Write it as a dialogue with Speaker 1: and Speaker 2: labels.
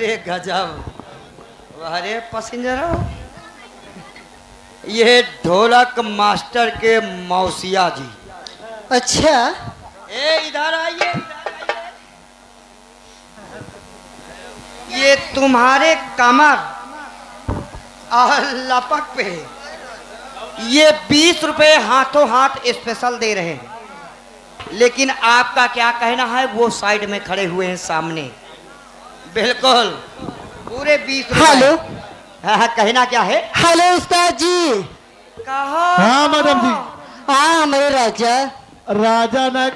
Speaker 1: अरे गजब। अरे पैसेंजरों, ये ढोलक मास्टर के मौसिया जी।
Speaker 2: अच्छा,
Speaker 1: ए इधर आइए। ये तुम्हारे कमर और लपक पे ये 20 रुपए हाथों हाथ स्पेशल दे रहे हैं, लेकिन आपका क्या कहना है? वो साइड में खड़े हुए हैं सामने। बिल्कुल पूरे 20 रुपए।
Speaker 2: हेलो।
Speaker 1: हाँ, कहना क्या है?
Speaker 2: हेलो उस्ताद जी।
Speaker 1: कहो।
Speaker 3: हाँ मैडम जी।
Speaker 2: हाँ मेरे राजा।
Speaker 3: राजा ने